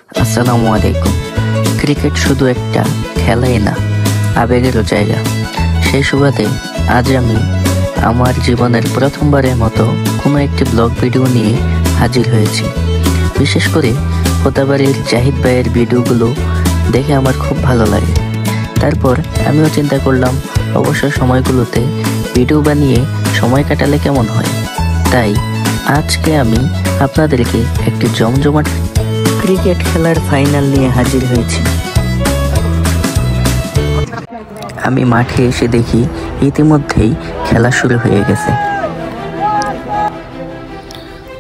আসসালামু আলাইকুম। ক্রিকেট শুধু একটা খেলাই না, আবেগেরও জায়গা। সেই সুবাদে আজ আমি আমার জীবনের প্রথমবারের মতো কোনো একটি ব্লগ ভিডিও নিয়ে হাজির হয়েছি। বিশেষ করে হোতাবাড়ির জাহিদ ভাইয়ের ভিডিওগুলো দেখে আমার খুব ভালো লাগে। তারপর আমিও চিন্তা করলাম অবসর সময়গুলোতে ভিডিও বানিয়ে সময় কাটালে কেমন হয়। তাই আজকে আমি আপনাদেরকে একটি জমজমাট ক্রিকেট খেলার ফাইনাল নিয়ে হাজির হয়েছি। আমি মাঠে এসে দেখি ইতিমধ্যেই খেলা শুরু হয়ে গেছে।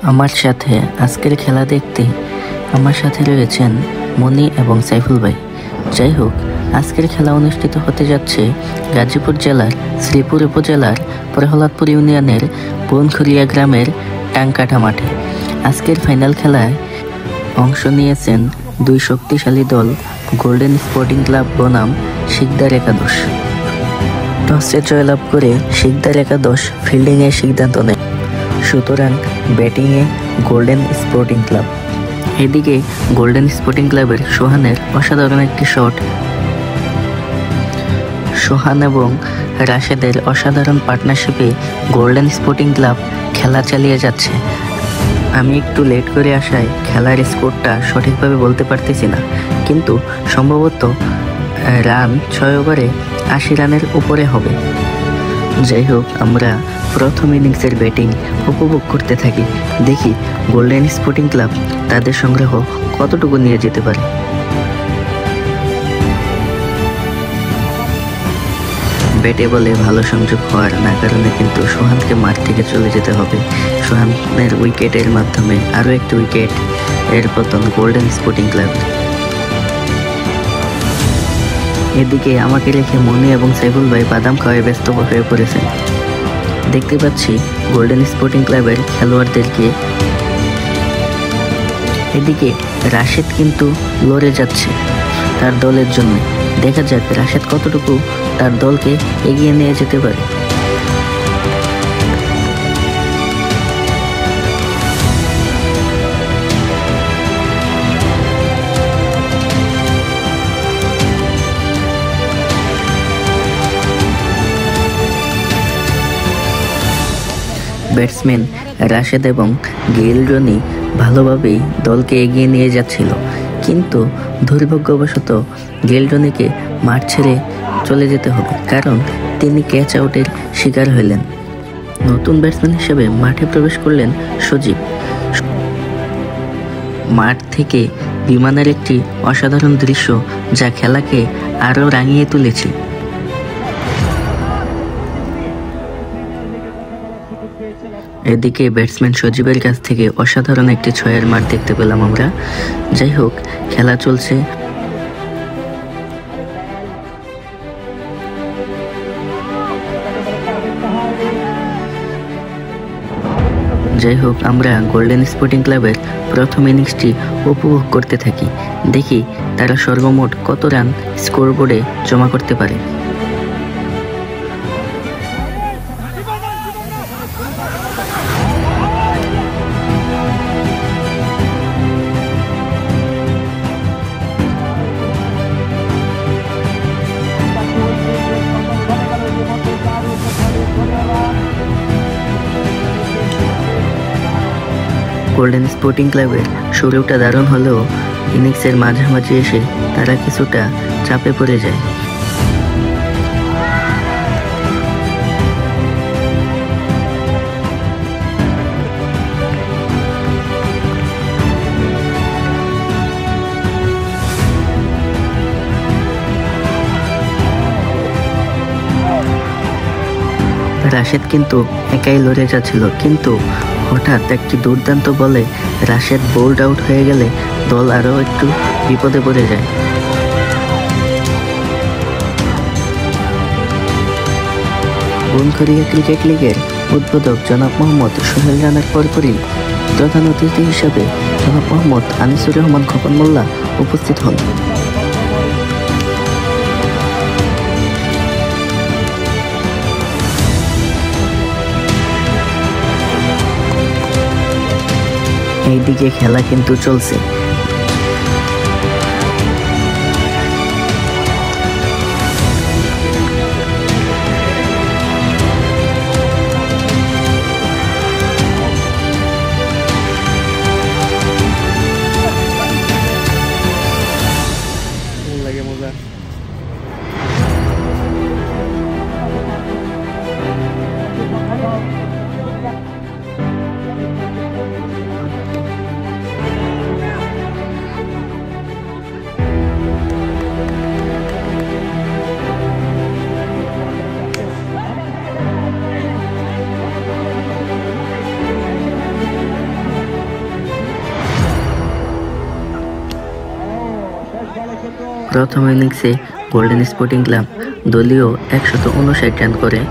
আমার সাথে আজকের খেলা দেখতে আমার সাথে রয়েছেন মনি এবং সাইফুল ভাই। যাই হোক, আজকের খেলা অনুষ্ঠিত হতে যাচ্ছে গাজীপুর জেলার শ্রীপুর উপজেলার প্রহ্লাদপুর ইউনিয়নের বনখুরিয়া গ্রামের টাঙ্কাটা মাঠে। আজকের ফাইনাল খেলায় অংশ নিয়েছেন দুই শক্তিশালী দল, গোল্ডেন স্পোর্টিং ক্লাব বনাম শিকদার একাদশ। টসে জয়লাভ করে শিকদার একাদশ ফিল্ডিংয়ের সিদ্ধান্ত নেয়, সুতরাং ব্যাটিংয়ে গোল্ডেন স্পোর্টিং ক্লাব। এদিকে গোল্ডেন স্পোর্টিং ক্লাবের সোহানের অসাধারণ একটি শট, সোহান এবং রাশেদের অসাধারণ পার্টনারশিপে গোল্ডেন স্পোর্টিং ক্লাব খেলা চালিয়ে যাচ্ছে। আমি একটু লেট করে আসায় খেলার স্কোরটা সঠিকভাবে বলতে পারতেছি না, কিন্তু সম্ভবত রান 6 ওভারে 80 রানের উপরে হবে। যাই হোক, আমরা প্রথম ইনিংসের ব্যাটিং উপভোগ করতে থাকি। দেখি গোল্ডেন স্পোর্টিং ক্লাব তাদের সংগ্রহ কতটুকু নিয়ে যেতে পারে। ব্যাটে বলে ভালো সংযোগ হওয়ার না কারণে কিন্তু সোহানকে মাঠ থেকে চলে যেতে হবে। সোহানের উইকেটের মাধ্যমে আরও একটি উইকেট এর পতন গোল্ডেন স্পোর্টিং ক্লাব। এদিকে আমাকে রেখে মনি এবং সাইফুল ভাই বাদাম খাওয়ায় ব্যস্ত হয়ে পড়েছেন। দেখতে পাচ্ছি গোল্ডেন স্পোর্টিং ক্লাবের খেলোয়াড়দেরকে। এদিকে রাশেদ কিন্তু লড়ে যাচ্ছে তার দলের জন্য। দেখা যাক রাশেদ কতটুকু তার দলকে এগিয়ে নিয়ে যেতে পারে। ব্যাটসম্যান রাশেদ এবং গেইল রনি ভালোভাবেই দলকে এগিয়ে নিয়ে যাচ্ছিল, কিন্তু দুর্ভাগ্যবশত গেইল রনিকে মাঠ ছেড়ে চলে যেতে হবে, কারণ তিনি ক্যাচ আউটের শিকার হলেন। নতুন ব্যাটসম্যান হিসেবে মাঠে প্রবেশ করলেন সজীব। মাঠ থেকে বিমানের একটি অসাধারণ দৃশ্য, যা খেলাকে আরও রাঙিয়ে তুলেছে। এদিকে ব্যাটসম্যান সজীবের কাছ থেকে অসাধারণ একটি 6-এর মার দেখতে পেলাম আমরা। যাই হোক, খেলা চলছে। যাই হোক, আমরা গোল্ডেন স্পোর্টিং ক্লাবের প্রথম ইনিংসটি উপভোগ করতে থাকি। দেখি তারা সর্বমোট কত রান স্কোরবোর্ডে জমা করতে পারে। গোল্ডেন স্পোর্টিং ক্লাবের শুরুটা দারুণ হলেও ইনিংসের মাঝামাঝি এসে তারা কিছুটা চাপে পড়ে যায়। রাশেদ কিন্তু একাই লড়ে যাচ্ছিল, কিন্তু হঠাৎ একটি দুর্দান্ত বলে রাশেদ বোল্ড আউট হয়ে গেলে দল আরও একটু বিপদে পড়ে যায়। বনখুরিয়া ক্রিকেট লিগের উদ্বোধক জনাব মোহাম্মদ সোহেল রানার পরপরই প্রধান অতিথি হিসাবে জনাব মোহাম্মদ আনিসুর রহমান খোকন মোল্লা উপস্থিত হন। এইদিকে খেলা কিন্তু চলছে। প্রথম ইনিংসে গোল্ডেন স্পোর্টিং ক্লাব দলীয় 159 রান করে,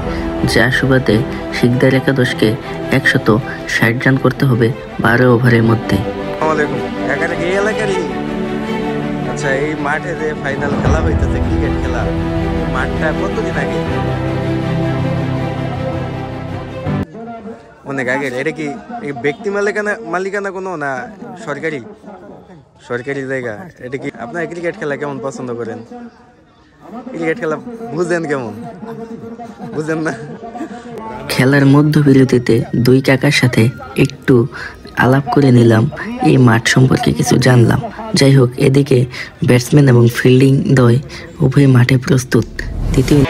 যা সুবাদে শিকদার একাদশকে 160 রান করতে হবে 12 ওভারের মধ্যে। আচ্ছা, এই মাঠে যে ফাইনাল খেলা হইতেছে ক্রিকেট খেলা, মাঠটা কতদিন আগে? অনেক আগে। এটা কি ব্যক্তি মালিকানা কোনো না সরকারি জায়গা? এটা কি আপনার ক্রিকেট খেলা কেমন পছন্দ করেন? ক্রিকেট খেলা বুঝেন কেমন? বুঝেন না? খেলার মধ্যবিরতিতে দুই কাকার সাথে একটু আলাপ করে নিলাম, এই মাঠ সম্পর্কে কিছু জানলাম। যাই হোক, এদিকে ব্যাটসম্যান এবং ফিল্ডিং দ্বয় উভয় মাঠে প্রস্তুত। দ্বিতীয়